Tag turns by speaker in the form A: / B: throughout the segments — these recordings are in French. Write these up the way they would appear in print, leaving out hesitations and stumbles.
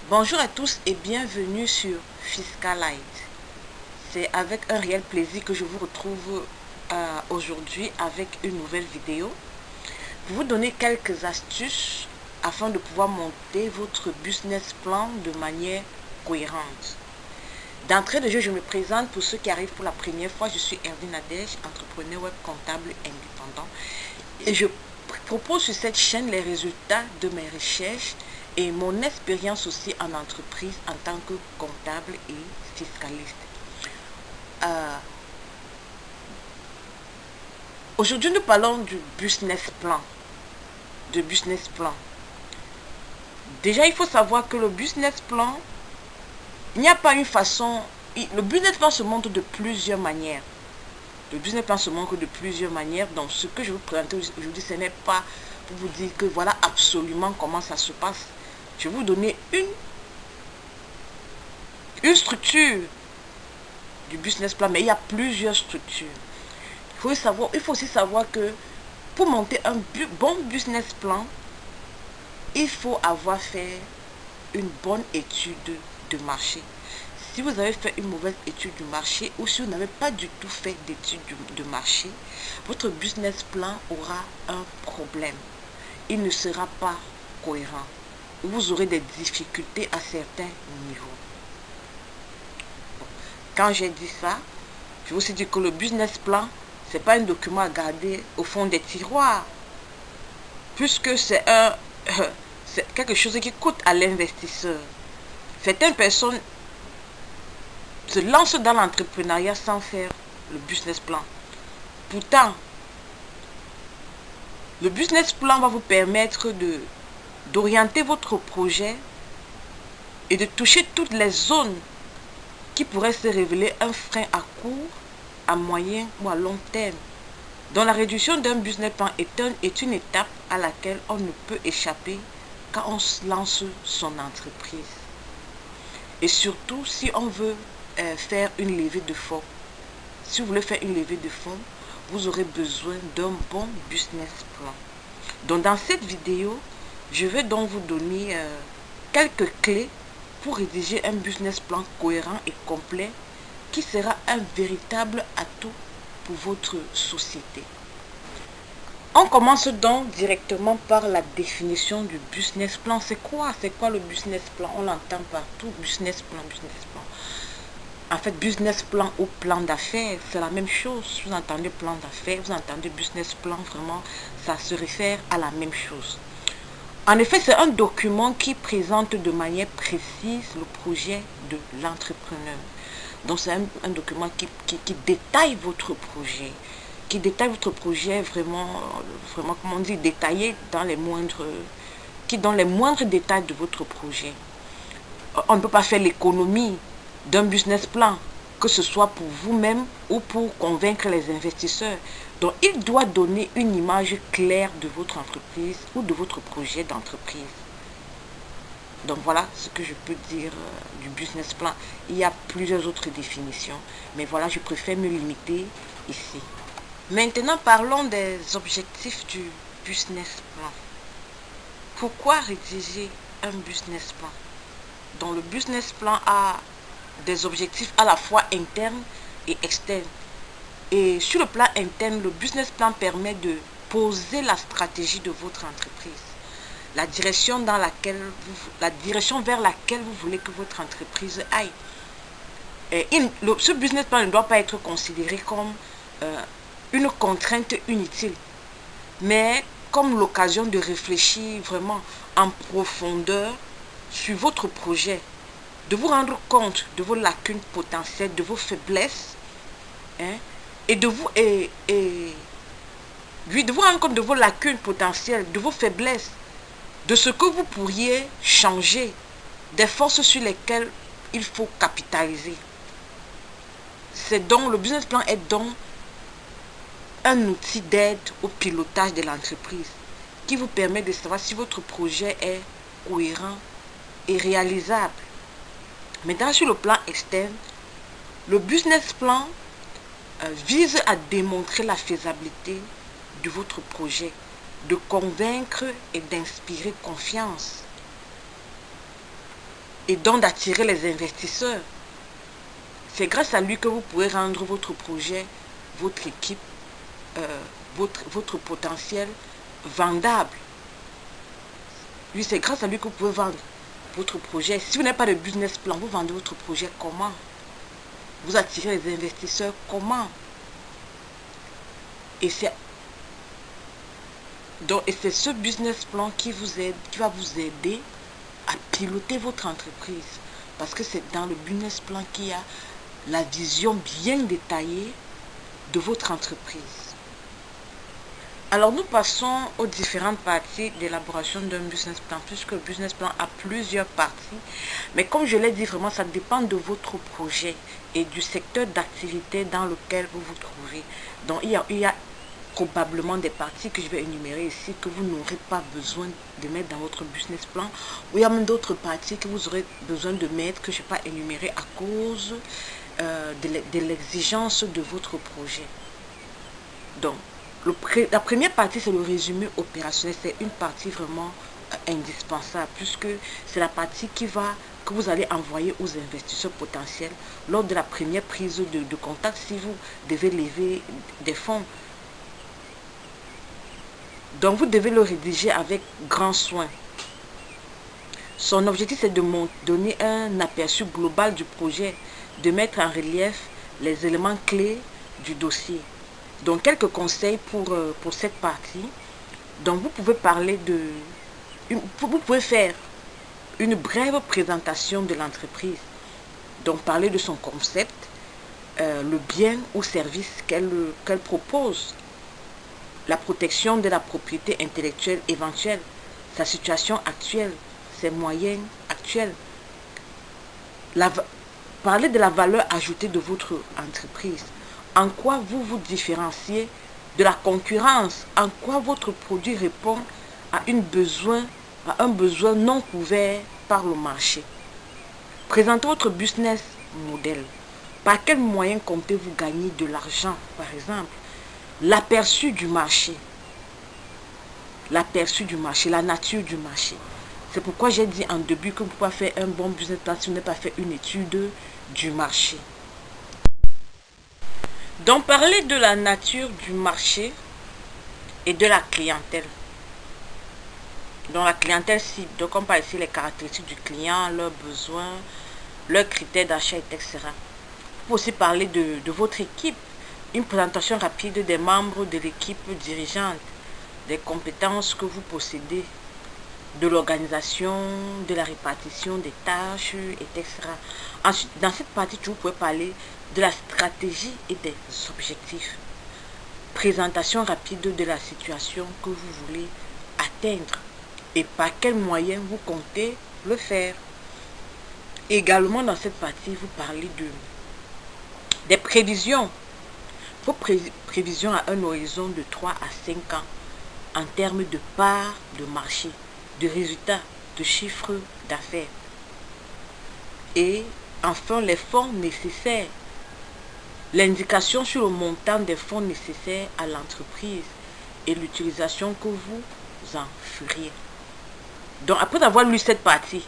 A: Bonjour à tous et bienvenue sur Fiscalite. C'est avec un réel plaisir que je vous retrouve aujourd'hui avec une nouvelle vidéo pour vous donner quelques astuces afin de pouvoir monter votre business plan de manière cohérente. D'entrée de jeu, je me présente pour ceux qui arrivent pour la première fois. Je suis Erwin Nadège, entrepreneur web comptable indépendant et je propose sur cette chaîne les résultats de mes recherches et mon expérience aussi en entreprise en tant que comptable et fiscaliste. Aujourd'hui, nous parlons du business plan. Déjà, il faut savoir que le business plan, il n'y a pas une façon. Le business plan se montre de plusieurs manières. Donc, ce que je vais vous présenter aujourd'hui, ce n'est pas pour vous dire que voilà absolument comment ça se passe. Je vais vous donner une structure du business plan, mais il y a plusieurs structures. Il faut aussi savoir que pour monter un bon business plan, il faut avoir fait une bonne étude de marché. Si vous avez fait une mauvaise étude du marché ou si vous n'avez pas du tout fait d'étude de marché, votre business plan aura un problème. Il ne sera pas cohérent. Vous aurez des difficultés à certains niveaux. Quand j'ai dit ça, je vous aussi dit que le business plan, ce n'est pas un document à garder au fond des tiroirs, puisque c'est quelque chose qui coûte à l'investisseur. Certaines personnes se lancent dans l'entrepreneuriat sans faire le business plan. Pourtant, le business plan va vous permettre d'orienter votre projet et de toucher toutes les zones qui pourraient se révéler un frein à court, à moyen ou à long terme. Donc la réduction d'un business plan est une étape à laquelle on ne peut échapper quand on lance son entreprise. Et surtout si on veut faire une levée de fonds. Si vous voulez faire une levée de fonds, vous aurez besoin d'un bon business plan. Donc dans cette vidéo, je vais donc vous donner quelques clés pour rédiger un business plan cohérent et complet qui sera un véritable atout pour votre société. On commence donc directement par la définition du business plan. C'est quoi le business plan? On l'entend partout, business plan. En fait, business plan ou plan d'affaires, c'est la même chose. Vous entendez plan d'affaires, vous entendez business plan, vraiment, ça se réfère à la même chose. En effet, c'est un document qui présente de manière précise le projet de l'entrepreneur. Donc, c'est un document qui détaille votre projet. Qui détaille votre projet vraiment, comment on dit, détaillé dans les moindres... qui donne les moindres détails de votre projet. On ne peut pas faire l'économie d'un business plan, que ce soit pour vous-même ou pour convaincre les investisseurs. Donc, il doit donner une image claire de votre entreprise ou de votre projet d'entreprise. Donc, voilà ce que je peux dire du business plan. Il y a plusieurs autres définitions, mais voilà, je préfère me limiter ici. Maintenant, parlons des objectifs du business plan. Pourquoi rédiger un business plan? Donc, le business plan a des objectifs à la fois internes et externes. Et sur le plan interne, le business plan permet de poser la stratégie de votre entreprise, la direction vers laquelle vous voulez que votre entreprise aille. Ce business plan ne doit pas être considéré comme une contrainte inutile, mais comme l'occasion de réfléchir vraiment en profondeur sur votre projet, de vous rendre compte de vos lacunes potentielles, de vos faiblesses, et de vous rendre compte de vos lacunes potentielles, de vos faiblesses, de ce que vous pourriez changer, des forces sur lesquelles il faut capitaliser. Le business plan est donc un outil d'aide au pilotage de l'entreprise qui vous permet de savoir si votre projet est cohérent et réalisable. Maintenant, sur le plan externe, le business plan vise à démontrer la faisabilité de votre projet, de convaincre et d'inspirer confiance. et donc d'attirer les investisseurs. C'est grâce à lui que vous pourrez rendre votre projet, votre équipe, votre potentiel vendable. Oui, c'est grâce à lui que vous pouvez vendre votre projet. Si vous n'avez pas de business plan, vous vendez votre projet comment? Vous attirez les investisseurs comment? Et c'est ce business plan qui va vous aider à piloter votre entreprise. Parce que c'est dans le business plan qu'il y a la vision bien détaillée de votre entreprise. Alors nous passons aux différentes parties d'élaboration d'un business plan, puisque le business plan a plusieurs parties. Mais comme je l'ai dit, vraiment, ça dépend de votre projet et du secteur d'activité dans lequel vous vous trouvez. Donc il y a probablement des parties que je vais énumérer ici que vous n'aurez pas besoin de mettre dans votre business plan. Ou il y a même d'autres parties que vous aurez besoin de mettre que je n'ai pas énumérées à cause de l'exigence de votre projet. Donc, la première partie, c'est le résumé opérationnel. C'est une partie vraiment indispensable puisque c'est la partie que vous allez envoyer aux investisseurs potentiels lors de la première prise de contact si vous devez lever des fonds. Donc, vous devez le rédiger avec grand soin. Son objectif, c'est de donner un aperçu global du projet, de mettre en relief les éléments clés du dossier. Donc, quelques conseils pour cette partie. Donc, vous pouvez vous pouvez faire une brève présentation de l'entreprise. Donc, parler de son concept, le bien ou service qu'elle propose, la protection de la propriété intellectuelle éventuelle, sa situation actuelle, ses moyens actuels. Parler de la valeur ajoutée de votre entreprise. En quoi vous vous différenciez de la concurrence, en quoi votre produit répond à un besoin non couvert par le marché. Présentez votre business model. Par quels moyens comptez-vous gagner de l'argent, par exemple? L'aperçu du marché. L'aperçu du marché, la nature du marché. C'est pourquoi j'ai dit en début que vous pouvez faire un bon business plan si vous n'avez pas fait une étude du marché. Donc, parler de la nature du marché et de la clientèle. Donc, la clientèle cible. Donc, on parle ici les caractéristiques du client, leurs besoins, leurs critères d'achat, etc. Vous pouvez aussi parler de votre équipe. Une présentation rapide des membres de l'équipe dirigeante, des compétences que vous possédez, de l'organisation, de la répartition des tâches, etc. Ensuite, dans cette partie, vous pouvez parler de la stratégie et des objectifs. Présentation rapide de la situation que vous voulez atteindre et par quels moyens vous comptez le faire. Également, dans cette partie, vous parlez des prévisions. Vos prévisions à un horizon de 3 à 5 ans en termes de parts de marché, de résultats, de chiffres d'affaires. Et enfin, les fonds nécessaires. L'indication sur le montant des fonds nécessaires à l'entreprise et l'utilisation que vous en feriez. Donc, après avoir lu cette partie,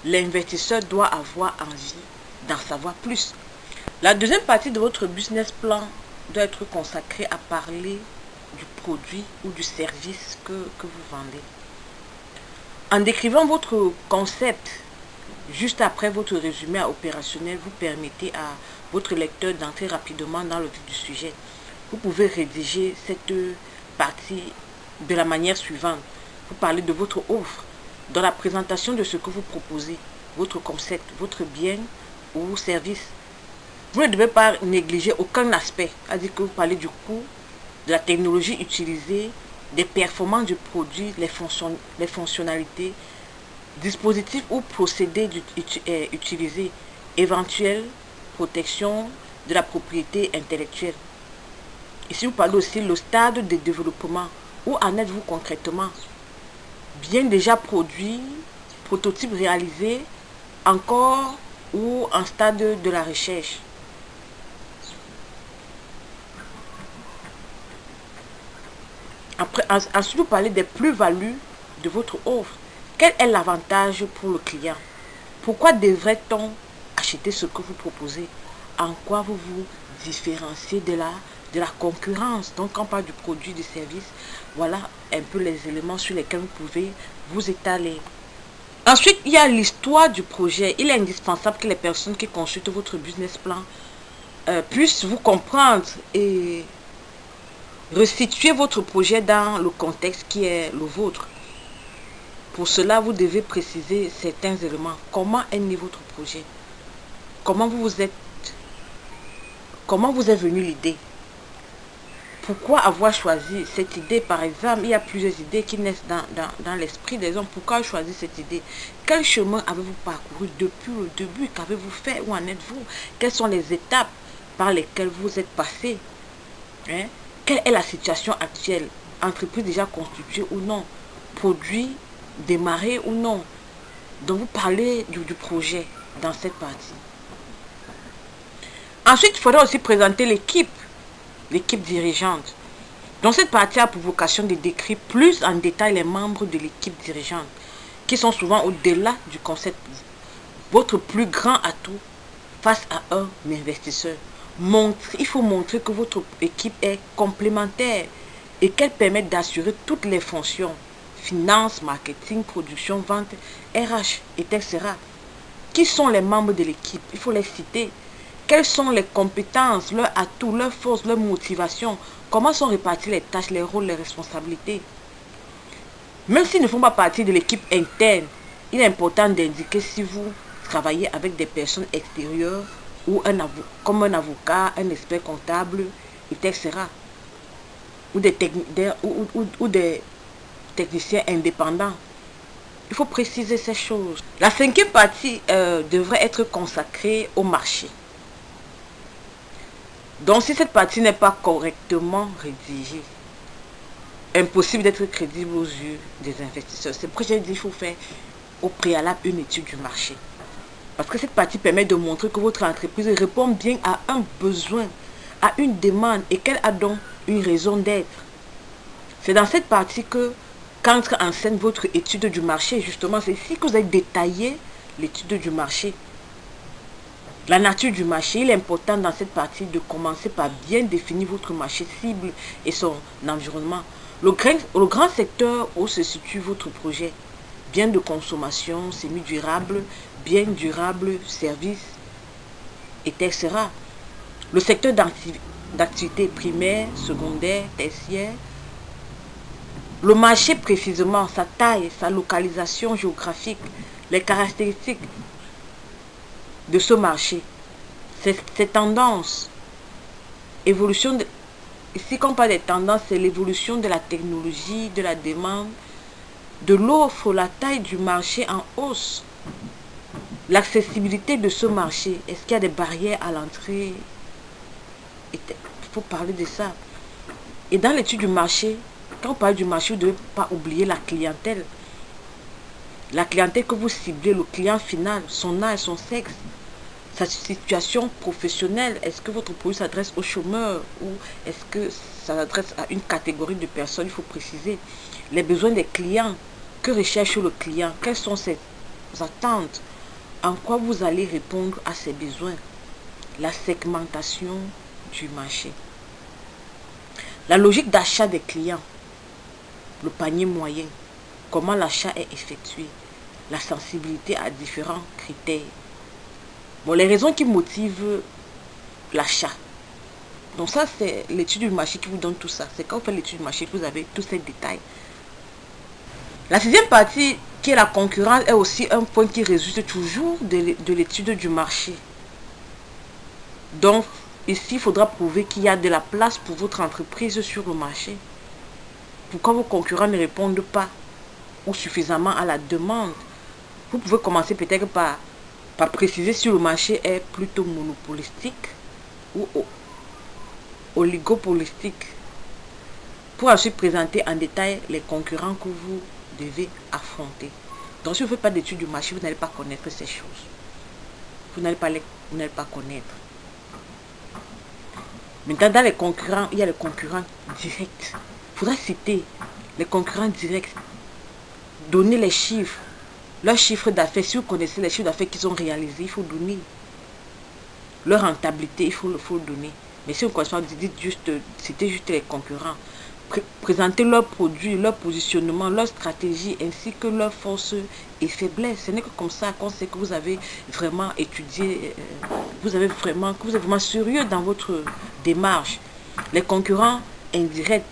A: l'investisseur doit avoir envie d'en savoir plus. La deuxième partie de votre business plan doit être consacrée à parler du produit ou du service que vous vendez. En décrivant votre concept, juste après votre résumé opérationnel, vous permettez à votre lecteur d'entrer rapidement dans le vif du sujet. Vous pouvez rédiger cette partie de la manière suivante. Vous parlez de votre offre, dans la présentation de ce que vous proposez, votre concept, votre bien ou service. Vous ne devez pas négliger aucun aspect, c'est-à-dire que vous parlez du coût, de la technologie utilisée, des performances du produit, les fonctionnalités, dispositifs ou procédés utilisés, éventuelle protection de la propriété intellectuelle. Ici, vous parlez aussi le stade de développement. Où en êtes-vous concrètement? Bien déjà produit, prototype réalisé, encore ou en stade de la recherche. Ensuite, vous parlez des plus-values de votre offre. Quel est l'avantage pour le client? Pourquoi devrait-on acheter ce que vous proposez? En quoi vous vous différenciez de la concurrence? Donc, quand on parle du produit, du service, voilà un peu les éléments sur lesquels vous pouvez vous étaler. Ensuite, il y a l'histoire du projet. Il est indispensable que les personnes qui consultent votre business plan puissent vous comprendre et resituer votre projet dans le contexte qui est le vôtre. Pour cela, vous devez préciser certains éléments. Comment est né votre projet? Comment vous est venue l'idée? Pourquoi avoir choisi cette idée? Par exemple, il y a plusieurs idées qui naissent dans l'esprit des hommes. Pourquoi choisir cette idée? Quel chemin avez-vous parcouru depuis le début? Qu'avez-vous fait? Où en êtes-vous? Quelles sont les étapes par lesquelles vous êtes passé? Quelle est la situation actuelle? Entreprise déjà constituée ou non? Produit démarré ou non? Donc, vous parlez du projet dans cette partie. Ensuite, il faudra aussi présenter l'équipe dirigeante. Donc, cette partie a pour vocation de décrire plus en détail les membres de l'équipe dirigeante, qui sont souvent au-delà du concept. Votre plus grand atout face à un investisseur. Il faut montrer que votre équipe est complémentaire et qu'elle permet d'assurer toutes les fonctions. Finance, marketing, production, vente, RH, etc. Qui sont les membres de l'équipe? Il faut les citer. Quelles sont les compétences, leurs atouts, leurs forces, leurs motivations? Comment sont réparties les tâches, les rôles, les responsabilités? Même s'ils ne font pas partie de l'équipe interne, il est important d'indiquer si vous travaillez avec des personnes extérieures ou comme un avocat, un expert comptable, etc. Ou des techniciens indépendants. Il faut préciser ces choses. La cinquième partie devrait être consacrée au marché. Donc, si cette partie n'est pas correctement rédigée, impossible d'être crédible aux yeux des investisseurs. C'est pour ça que j'ai dit qu'il faut faire au préalable une étude du marché. Parce que cette partie permet de montrer que votre entreprise répond bien à un besoin, à une demande et qu'elle a donc une raison d'être. C'est dans cette partie que qu'entre en scène votre étude du marché. Justement, c'est ici que vous avez détaillé l'étude du marché. La nature du marché, il est important dans cette partie de commencer par bien définir votre marché cible et son environnement. Le grand secteur où se situe votre projet, biens de consommation, semi-durable, biens durables, services, etc. Le secteur d'activité primaire, secondaire, tertiaire. Le marché précisément, sa taille, sa localisation géographique, les caractéristiques de ce marché, ces tendances, évolution ici quand on parle des tendances, c'est l'évolution de la technologie, de la demande, de l'offre, la taille du marché en hausse, l'accessibilité de ce marché, est-ce qu'il y a des barrières à l'entrée? Il faut parler de ça. Et dans l'étude du marché, quand on parle du marché, vous ne devez pas oublier la clientèle. La clientèle que vous ciblez, le client final, son âge, son sexe, sa situation professionnelle. Est-ce que votre produit s'adresse aux chômeurs ou est-ce que ça s'adresse à une catégorie de personnes? Il faut préciser les besoins des clients. Que recherche le client? Quelles sont ses attentes? En quoi vous allez répondre à ses besoins? La segmentation du marché. La logique d'achat des clients. Le panier moyen. Comment l'achat est effectué? La sensibilité à différents critères. Bon, les raisons qui motivent l'achat. Donc ça, c'est l'étude du marché qui vous donne tout ça. C'est quand vous faites l'étude du marché que vous avez tous ces détails. La sixième partie, qui est la concurrence, est aussi un point qui résulte toujours de l'étude du marché. Donc, ici, il faudra prouver qu'il y a de la place pour votre entreprise sur le marché. Pourquoi vos concurrents ne répondent pas ou suffisamment à la demande? Vous pouvez commencer peut-être par préciser si le marché est plutôt monopolistique ou oligopolistique, pour ensuite présenter en détail les concurrents que vous devez affronter. Donc si vous ne faites pas d'études du marché, vous n'allez pas connaître ces choses. Vous n'allez pas connaître. Maintenant, dans les concurrents, il y a les concurrents directs. Il faudra citer les concurrents directs, donner les chiffres, Leur chiffre d'affaires, si vous connaissez les chiffres d'affaires qu'ils ont réalisés, il faut donner. Leur rentabilité, il faut le donner. Mais si vous ne connaissez pas, dites juste, c'était juste les concurrents. Présenter leurs produits, leur positionnement, leur stratégie, ainsi que leurs forces et faiblesses. Ce n'est que comme ça qu'on sait que vous avez vraiment étudié, que vous êtes vraiment sérieux dans votre démarche. Les concurrents indirects,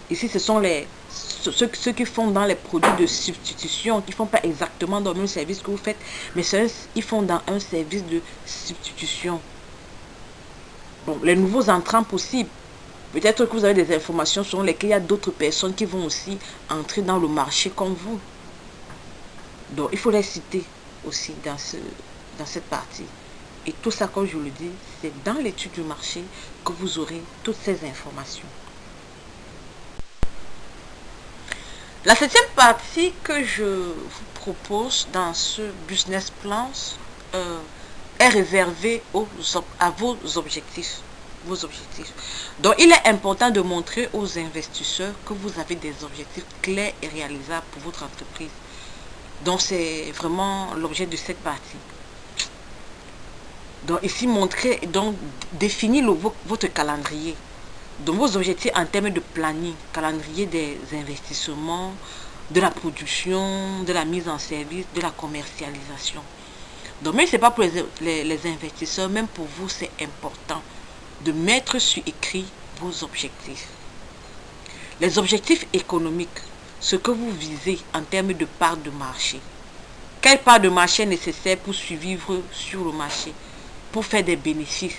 A: ici ce sont ceux qui font dans les produits de substitution, qui ne font pas exactement dans le même service que vous faites, mais ils font dans un service de substitution. Bon, les nouveaux entrants possibles. Peut-être que vous avez des informations selon lesquelles il y a d'autres personnes qui vont aussi entrer dans le marché comme vous. Donc, il faut les citer aussi dans cette partie. Et tout ça, comme je vous le dis, c'est dans l'étude du marché que vous aurez toutes ces informations. La septième partie que je vous propose dans ce business plan est réservée à vos objectifs. Donc, il est important de montrer aux investisseurs que vous avez des objectifs clairs et réalisables pour votre entreprise. Donc, c'est vraiment l'objet de cette partie. Donc, ici, définir votre calendrier. Donc, vos objectifs en termes de planning, calendrier des investissements, de la production, de la mise en service, de la commercialisation. Donc, même si ce n'est pas pour les investisseurs, même pour vous, c'est important de mettre sur écrit vos objectifs. Les objectifs économiques, ce que vous visez en termes de part de marché. Quelle part de marché est nécessaire pour survivre sur le marché, pour faire des bénéfices?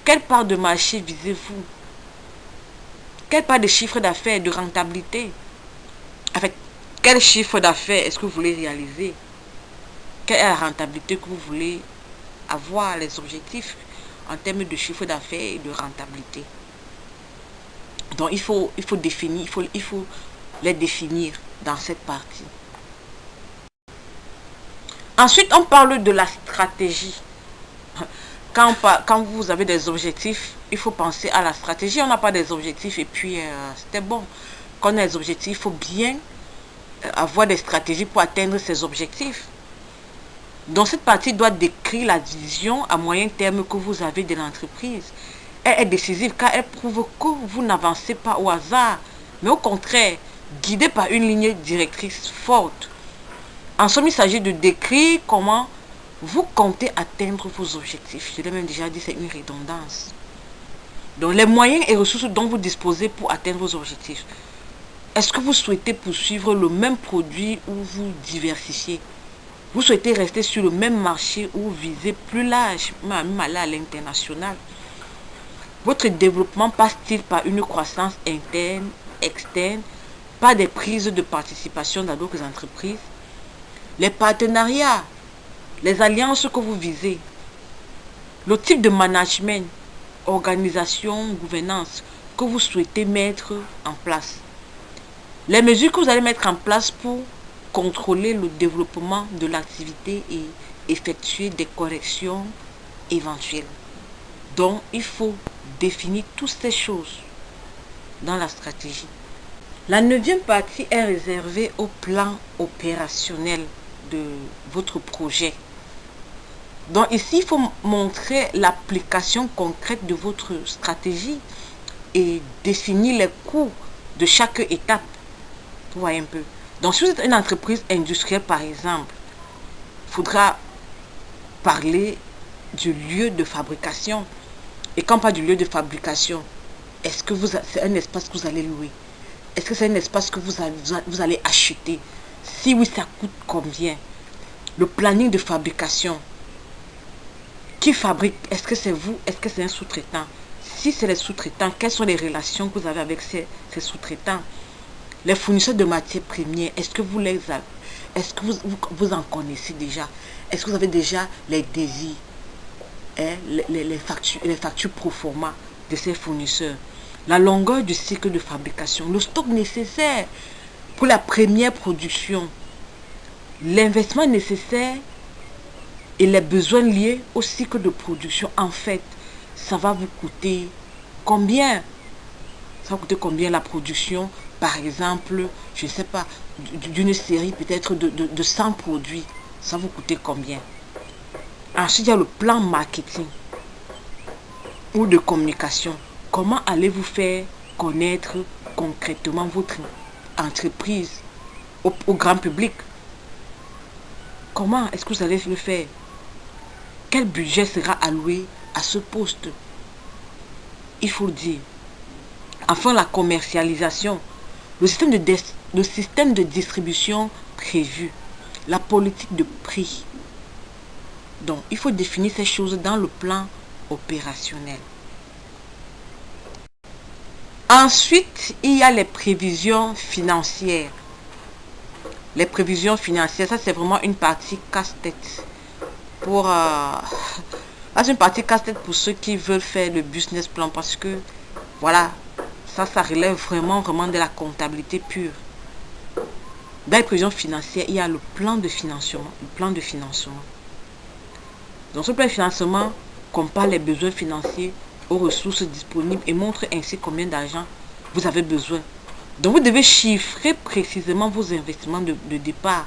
A: Quelle part de marché visez-vous? Quelle part de chiffre d'affaires et de rentabilité? En fait, quel chiffre d'affaires est-ce que vous voulez réaliser? Quelle est la rentabilité que vous voulez avoir? Les objectifs en termes de chiffre d'affaires et de rentabilité. Donc, il faut les définir dans cette partie. Ensuite, on parle de la stratégie. Quand vous avez des objectifs, il faut penser à la stratégie. On n'a pas des objectifs et puis c'était bon. Quand on a des objectifs, il faut bien avoir des stratégies pour atteindre ces objectifs. Donc, cette partie doit décrire la vision à moyen terme que vous avez de l'entreprise. Elle est décisive car elle prouve que vous n'avancez pas au hasard, mais au contraire, guidé par une ligne directrice forte. En somme, il s'agit de décrire comment vous comptez atteindre vos objectifs. Je l'ai même déjà dit, c'est une redondance. Donc, les moyens et ressources dont vous disposez pour atteindre vos objectifs. Est-ce que vous souhaitez poursuivre le même produit ou vous diversifier? Vous souhaitez rester sur le même marché ou viser plus large, même aller à l'international? Votre développement passe-t-il par une croissance interne, externe, par des prises de participation dans d'autres entreprises? Les partenariats, les alliances que vous visez, le type de management, organisation, gouvernance que vous souhaitez mettre en place. Les mesures que vous allez mettre en place pour contrôler le développement de l'activité et effectuer des corrections éventuelles. Donc, il faut définir toutes ces choses dans la stratégie. La neuvième partie est réservée au plan opérationnel de votre projet. Donc ici, il faut montrer l'application concrète de votre stratégie et définir les coûts de chaque étape. Vous voyez un peu. Donc, si vous êtes une entreprise industrielle, par exemple, il faudra parler du lieu de fabrication. Et quand on parle du lieu de fabrication, est-ce que c'est un espace que vous allez louer? Est-ce que c'est un espace que vous allez acheter? Si oui, ça coûte combien? Le planning de fabrication. Qui fabrique? Est-ce que c'est vous? Est-ce que c'est un sous-traitant? Si c'est les sous-traitants, quelles sont les relations que vous avez avec ces sous-traitants? Les fournisseurs de matières premières, est-ce que vous vous en connaissez déjà? Est-ce que vous avez déjà les désirs, les factures pro forma de ces fournisseurs? La longueur du cycle de fabrication, le stock nécessaire pour la première production, l'investissement nécessaire et les besoins liés au cycle de production. En fait, ça va vous coûter combien? Ça va coûter combien la production, par exemple, je ne sais pas, d'une série peut-être de 100 produits. Ça va vous coûter combien? Ensuite, il y a le plan marketing ou de communication. Comment allez-vous faire connaître concrètement votre entreprise au grand public? Comment est-ce que vous allez le faire? Quel budget sera alloué à ce poste? Il faut le dire. Enfin, la commercialisation, le système de distribution prévu, la politique de prix. Donc, il faut définir ces choses dans le plan opérationnel. Ensuite, il y a les prévisions financières. Les prévisions financières, ça c'est vraiment une partie casse-tête. C'est une partie casse-tête pour ceux qui veulent faire le business plan parce que, voilà, ça relève vraiment de la comptabilité pure. Dans les prévisions financières, il y a le plan de financement. Donc, ce plan de financement compare les besoins financiers aux ressources disponibles et montre ainsi combien d'argent vous avez besoin. Donc, vous devez chiffrer précisément vos investissements de départ,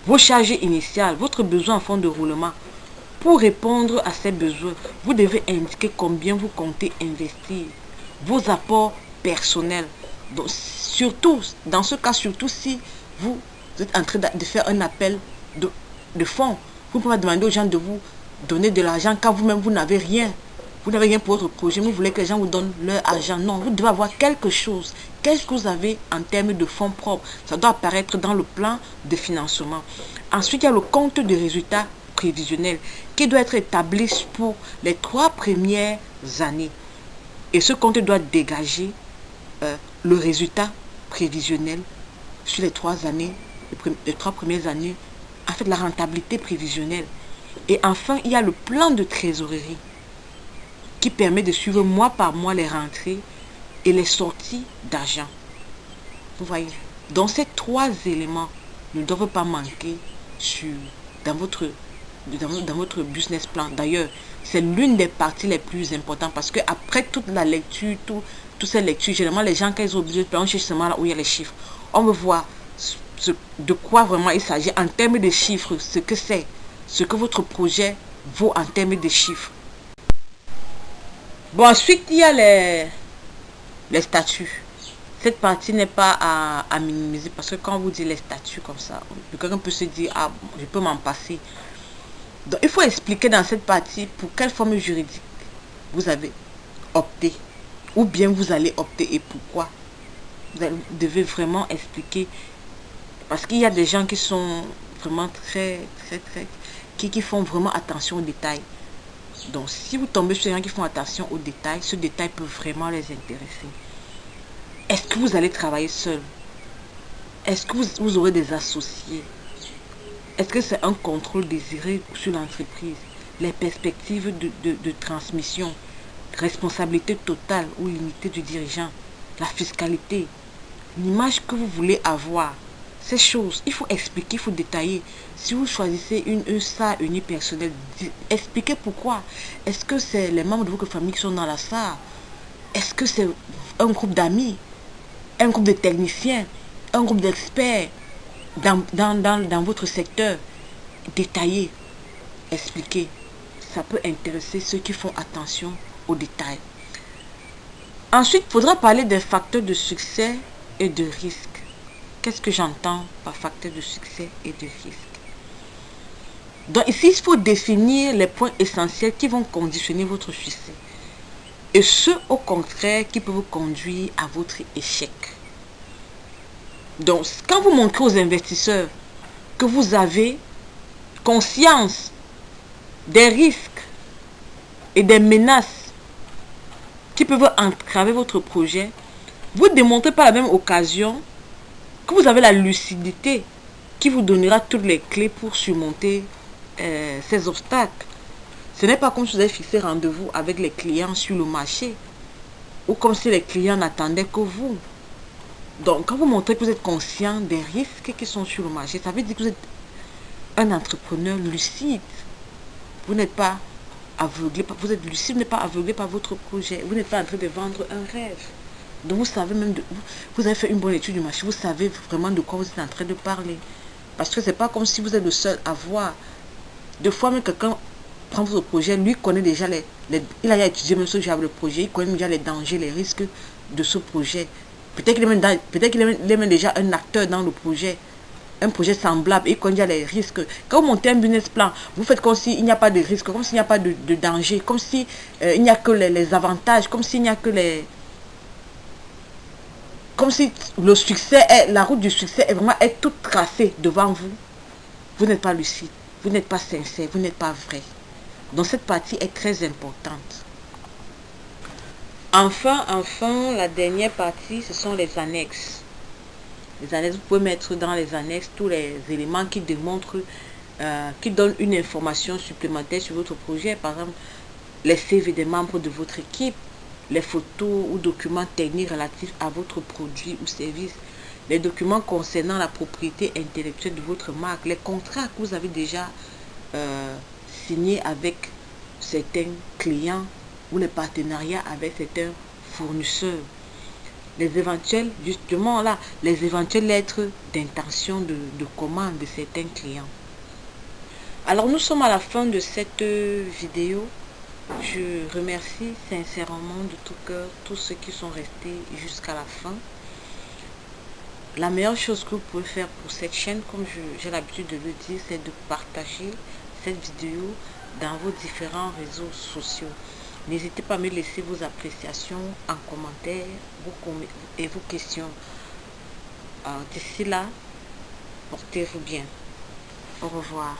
A: vos charges initiales, votre besoin en fonds de roulement. Pour répondre à ces besoins, vous devez indiquer combien vous comptez investir, vos apports personnels. Donc, surtout, dans ce cas, surtout si vous êtes en train de faire un appel de fonds, vous ne pouvez pas demander aux gens de vous donner de l'argent quand vous-même vous n'avez rien. Vous n'avez rien pour votre projet, vous voulez que les gens vous donnent leur argent. Non, vous devez avoir quelque chose. Qu'est-ce que vous avez en termes de fonds propres? Ça doit apparaître dans le plan de financement. Ensuite, il y a le compte de résultats prévisionnel qui doit être établi pour les 3 premières années. Et ce compte doit dégager le résultat prévisionnel sur les 3 années, les 3 premières années, en fait la rentabilité prévisionnelle. Et enfin, il y a le plan de trésorerie qui permet de suivre mois par mois les rentrées et les sorties d'argent. Vous voyez, donc ces 3 éléments ne doivent pas manquer dans votre business plan. D'ailleurs, c'est l'une des parties les plus importantes parce que après toute la lecture, toutes ces lectures, généralement les gens quand ils ont besoin de plan, on cherche seulement là où il y a les chiffres. On veut voir de quoi vraiment il s'agit en termes de chiffres, ce que c'est, ce que votre projet vaut en termes de chiffres. Bon, ensuite, il y a les statuts. Cette partie n'est pas à minimiser parce que quand on vous dit les statuts comme ça, quelqu'un peut se dire, ah, je peux m'en passer. Donc, il faut expliquer dans cette partie pour quelle forme juridique vous avez opté ou bien vous allez opter et pourquoi. Vous devez vraiment expliquer parce qu'il y a des gens qui sont vraiment qui font vraiment attention aux détails. Donc, si vous tombez sur des gens qui font attention aux détails, ce détail peut vraiment les intéresser. Est-ce que vous allez travailler seul? Est-ce que vous aurez des associés? Est-ce que c'est un contrôle désiré sur l'entreprise? Les perspectives de transmission, responsabilité totale ou limitée du dirigeant, la fiscalité, l'image que vous voulez avoir. Ces choses, il faut expliquer, il faut détailler. Si vous choisissez une SAR unipersonnelle, expliquez pourquoi. Est-ce que c'est les membres de votre famille qui sont dans la SAR? Est-ce que c'est un groupe d'amis? Un groupe de techniciens? Un groupe d'experts dans votre secteur? Détaillez, expliquez. Ça peut intéresser ceux qui font attention aux détails. Ensuite, il faudra parler des facteurs de succès et de risque. Qu'est-ce que j'entends par facteur de succès et de risque? Donc ici, il faut définir les points essentiels qui vont conditionner votre succès et ceux au contraire qui peuvent vous conduire à votre échec. Donc, quand vous montrez aux investisseurs que vous avez conscience des risques et des menaces qui peuvent entraver votre projet, vous démontrez par la même occasion que vous avez la lucidité qui vous donnera toutes les clés pour surmonter ces obstacles. Ce n'est pas comme si vous avez fixé rendez-vous avec les clients sur le marché ou comme si les clients n'attendaient que vous. Donc, quand vous montrez que vous êtes conscient des risques qui sont sur le marché, ça veut dire que vous êtes un entrepreneur lucide. Vous n'êtes pas aveuglé, vous êtes lucide, vous n'êtes pas aveuglé par votre projet. Vous n'êtes pas en train de vendre un rêve. Donc, vous savez même, vous avez fait une bonne étude du marché, vous savez vraiment de quoi vous êtes en train de parler. Parce que c'est pas comme si vous êtes le seul à voir. Deux fois, même quelqu'un prend votre projet, lui connaît déjà il a déjà étudié même ce genre de projet, il connaît déjà les dangers, les risques de ce projet. Peut-être qu'il est même déjà un acteur dans le projet, un projet semblable, il connaît déjà les risques. Quand vous montez un business plan, vous faites comme s'il n'y a pas de risque, comme s'il n'y a pas de danger, comme si il n'y a que les avantages, comme s'il n'y a que les... Comme si le succès la route du succès est toute tracée devant vous. Vous n'êtes pas lucide, vous n'êtes pas sincère, vous n'êtes pas vrai. Donc cette partie est très importante. Enfin, la dernière partie, ce sont les annexes. Les annexes, vous pouvez mettre dans les annexes tous les éléments qui démontrent, qui donnent une information supplémentaire sur votre projet. Par exemple, les CV des membres de votre équipe, les photos ou documents techniques relatifs à votre produit ou service, les documents concernant la propriété intellectuelle de votre marque, les contrats que vous avez déjà signés avec certains clients ou les partenariats avec certains fournisseurs, les éventuelles, justement là, les éventuelles lettres d'intention de commande de certains clients. Alors nous sommes à la fin de cette vidéo. Je remercie sincèrement de tout cœur tous ceux qui sont restés jusqu'à la fin. La meilleure chose que vous pouvez faire pour cette chaîne, comme j'ai l'habitude de le dire, c'est de partager cette vidéo dans vos différents réseaux sociaux. N'hésitez pas à me laisser vos appréciations en commentaire et vos questions. D'ici là, portez-vous bien. Au revoir.